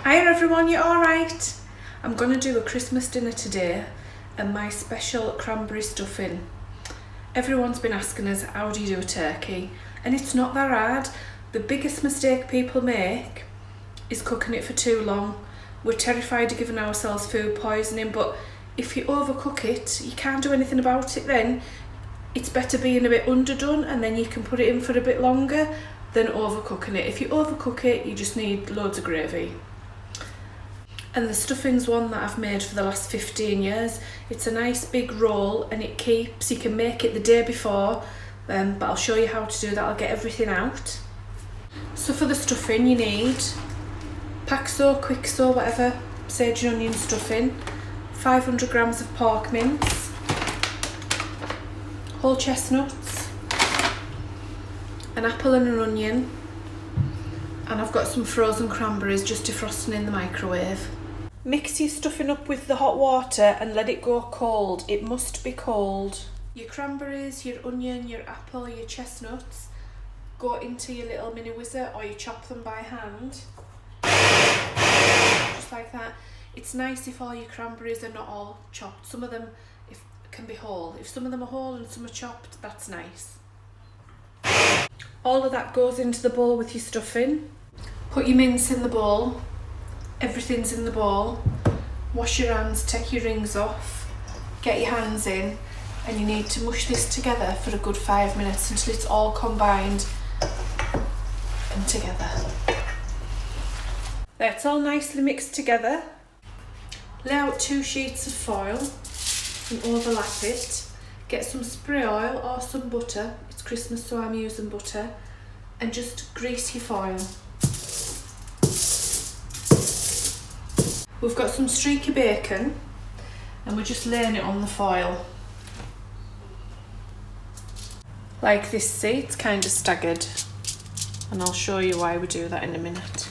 Hiya everyone, you alright? I'm going to do a Christmas dinner today and my special cranberry stuffing. Everyone's been asking us, how do you do a turkey? And it's not that hard. The biggest mistake people make is cooking it for too long. We're terrified of giving ourselves food poisoning, but if you overcook it, you can't do anything about it then. It's better being a bit underdone and then you can put it in for a bit longer than overcooking it. If you overcook it, you just need loads of gravy. And the stuffing's one that I've made for the last 15 years. It's a nice big roll and it keeps. You can make it the day before, but I'll show you how to do that. I'll get everything out. So for the stuffing you need Paxo, Quixo, whatever, sage and onion stuffing, 500 grams of pork mince, whole chestnuts, an apple and an onion, and I've got some frozen cranberries just defrosting in the microwave. Mix your stuffing up with the hot water and let it go cold. It must be cold. Your cranberries, your onion, your apple, your chestnuts go into your little mini whizzer, or you chop them by hand. Just like that. It's nice if all your cranberries are not all chopped. Some of them can be whole. If some of them are whole and some are chopped, that's nice. All of that goes into the bowl with your stuffing. Put your mince in the bowl. Everything's in the bowl. Wash your hands, take your rings off, get your hands in, and you need to mush this together for a good 5 minutes until it's all combined and together. That's all nicely mixed together. Lay out 2 sheets of foil and overlap it. Get some spray oil or some butter. It's Christmas, so I'm using butter. And just grease your foil. We've got some streaky bacon and we're just laying it on the foil. Like this, see, it's kind of staggered. And I'll show you why we do that in a minute.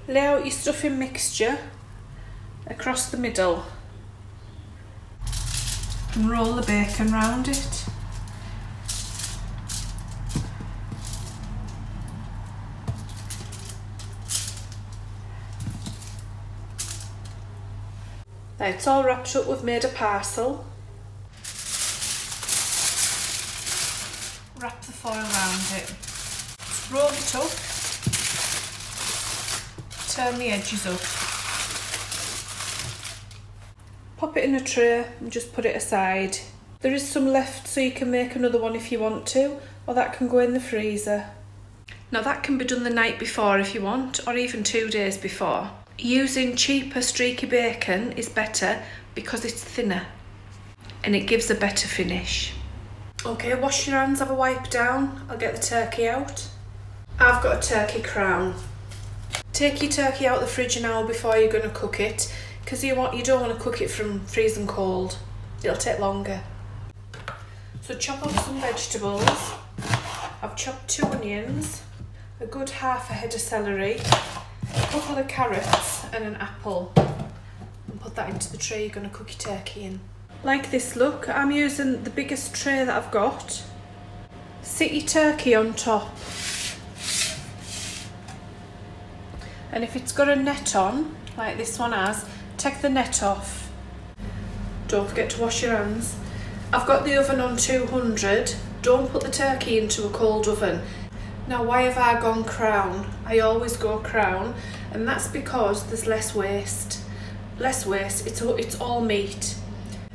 Lay out your stuffing mixture across the middle and roll the bacon round it. Now it's all wrapped up, we've made a parcel. Wrap the foil around it. Roll it up. Turn the edges up. Pop it in a tray and just put it aside. There is some left so you can make another one if you want to, or that can go in the freezer. Now that can be done the night before if you want, or even 2 days before. Using cheaper streaky bacon is better because it's thinner and it gives a better finish. Okay, wash your hands, have a wipe down. I'll get the turkey out. I've got a turkey crown. Take your turkey out the fridge an hour before you're going to cook it, because you don't want to cook it from freezing cold. It'll take longer. So chop up some vegetables. I've chopped 2 onions, a good half a head of celery, a couple of carrots and an apple, and put that into the tray you're going to cook your turkey in. Like this, look, I'm using the biggest tray that I've got. Sit your turkey on top, and if it's got a net on, like this one has, take the net off. Don't forget to wash your hands. I've got the oven on 200. Don't put the turkey into a cold oven. Now why have I gone crown? I always go crown, and that's because there's less waste. Less waste, it's all meat.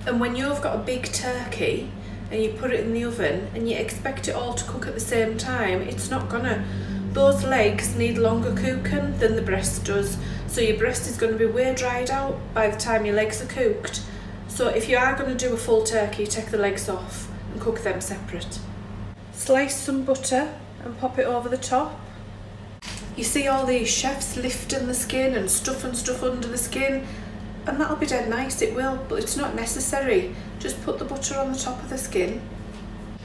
And when you've got a big turkey and you put it in the oven and you expect it all to cook at the same time, it's not gonna. Those legs need longer cooking than the breast does. So your breast is going to be way dried out by the time your legs are cooked. So if you are going to do a full turkey, take the legs off and cook them separate. Slice some butter and pop it over the top. You see all these chefs lifting the skin and stuffing stuff under the skin, and that'll be dead nice, it will, but it's not necessary. Just put the butter on the top of the skin.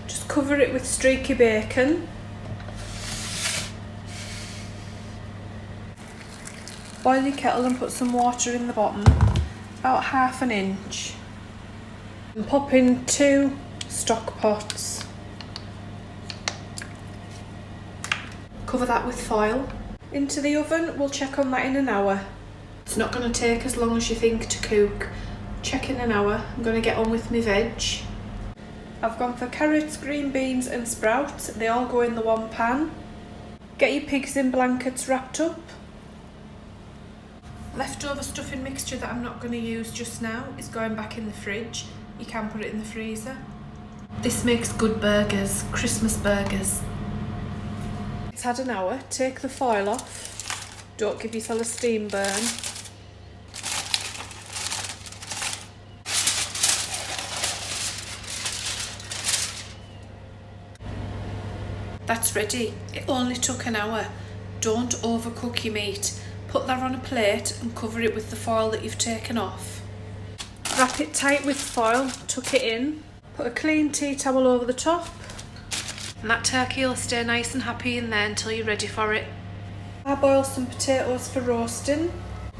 Just cover it with streaky bacon. Boil your kettle and put some water in the bottom, about ½ an inch. And pop in 2 stock pots. Cover that with foil. Into the oven, we'll check on that in an hour. It's not going to take as long as you think to cook. Check in an hour. I'm going to get on with my veg. I've gone for carrots, green beans and sprouts. They all go in the one pan. Get your pigs in blankets wrapped up. Leftover stuffing mixture that I'm not going to use just now is going back in the fridge. You can put it in the freezer. This makes good burgers, Christmas burgers. It's had an hour. Take the foil off. Don't give yourself a steam burn. That's ready. It only took an hour. Don't overcook your meat. Put that on a plate and cover it with the foil that you've taken off. Wrap it tight with foil, tuck it in. Put a clean tea towel over the top. And that turkey will stay nice and happy in there until you're ready for it. I boil some potatoes for roasting.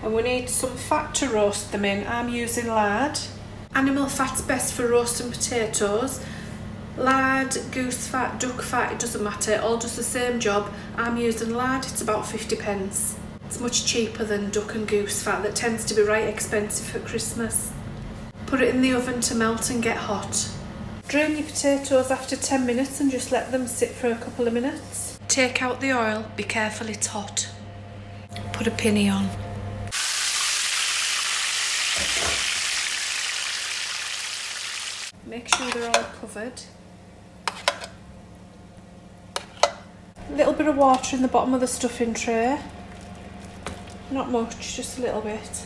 And we need some fat to roast them in. I'm using lard. Animal fat's best for roasting potatoes. Lard, goose fat, duck fat, it doesn't matter, it all does the same job. I'm using lard, it's about 50p. It's much cheaper than duck and goose fat that tends to be right expensive for Christmas. Put it in the oven to melt and get hot. Drain your potatoes after 10 minutes and just let them sit for a couple of minutes. Take out the oil, be careful it's hot. Put a pinny on. Make sure they're all covered. A little bit of water in the bottom of the stuffing tray. Not much, just a little bit.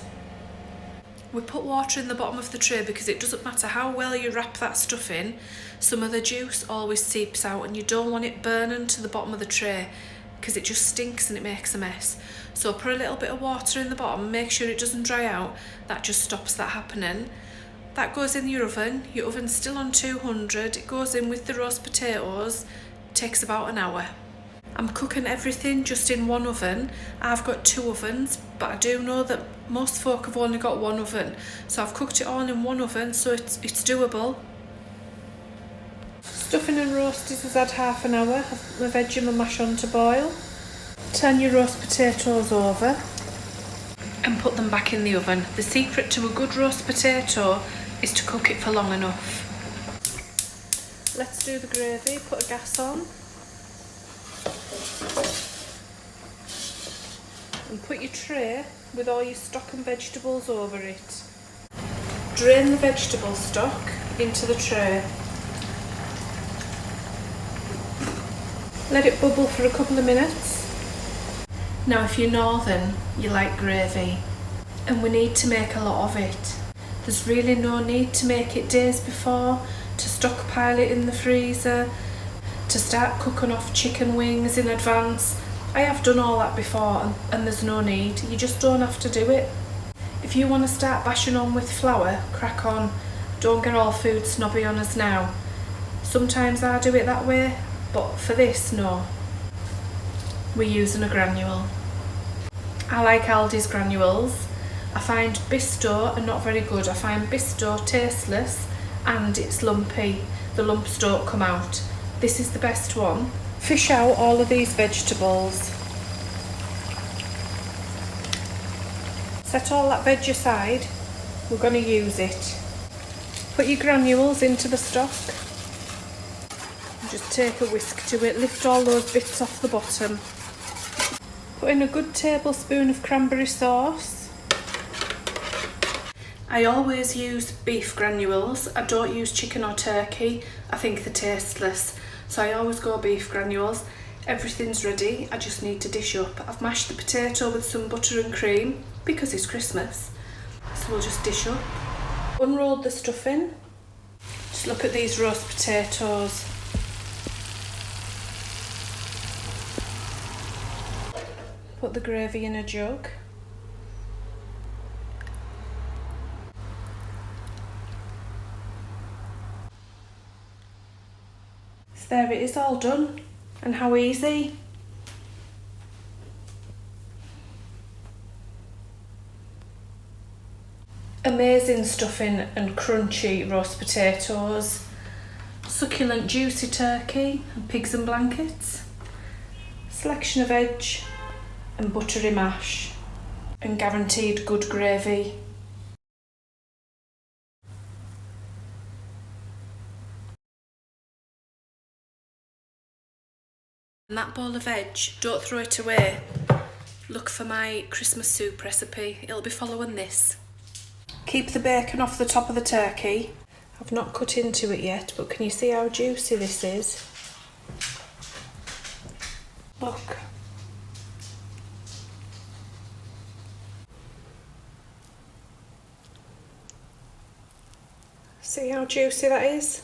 We put water in the bottom of the tray because it doesn't matter how well you wrap that stuff in, some of the juice always seeps out and you don't want it burning to the bottom of the tray because it just stinks and it makes a mess. So put a little bit of water in the bottom, make sure it doesn't dry out, that just stops that happening. That goes in your oven's still on 200, it goes in with the roast potatoes, takes about an hour. I'm cooking everything just in one oven. I've got 2 ovens, but I do know that most folk have only got 1 oven. So I've cooked it all in one oven, so it's doable. Stuffing and roasties has had half an hour. I've my veg and my mash on to boil. Turn your roast potatoes over and put them back in the oven. The secret to a good roast potato is to cook it for long enough. Let's do the gravy. Put a gas on. And put your tray with all your stock and vegetables over it. Drain the vegetable stock into the tray. Let it bubble for a couple of minutes. Now if you're northern, you like gravy, and we need to make a lot of it. There's really no need to make it days before, to stockpile it in the freezer, to start cooking off chicken wings in advance. I have done all that before and there's no need, you just don't have to do it. If you want to start bashing on with flour, crack on. Don't get all food snobby on us now. Sometimes I do it that way, but for this, no. We're using a granule. I like Aldi's granules. I find Bisto are not very good. I find Bisto tasteless and it's lumpy. The lumps don't come out. This is the best one. Fish out all of these vegetables. Set all that veg aside. We're going to use it. Put your granules into the stock. Just take a whisk to it. Lift all those bits off the bottom. Put in a good tablespoon of cranberry sauce. I always use beef granules. I don't use chicken or turkey. I think they're tasteless. So I always go beef granules. Everything's ready. I just need to dish up. I've mashed the potato with some butter and cream because it's Christmas. So we'll just dish up. Unrolled the stuffing. Just look at these roast potatoes. Put the gravy in a jug. So there it is, all done. And how easy. Amazing stuffing and crunchy roast potatoes. Succulent juicy turkey and pigs and blankets. Selection of veg and buttery mash and guaranteed good gravy. And that bowl of veg, don't throw it away. Look for my Christmas soup recipe, it'll be following this. Keep the bacon off the top of the turkey. I've not cut into it yet, but can you see how juicy this is? Look. See how juicy that is?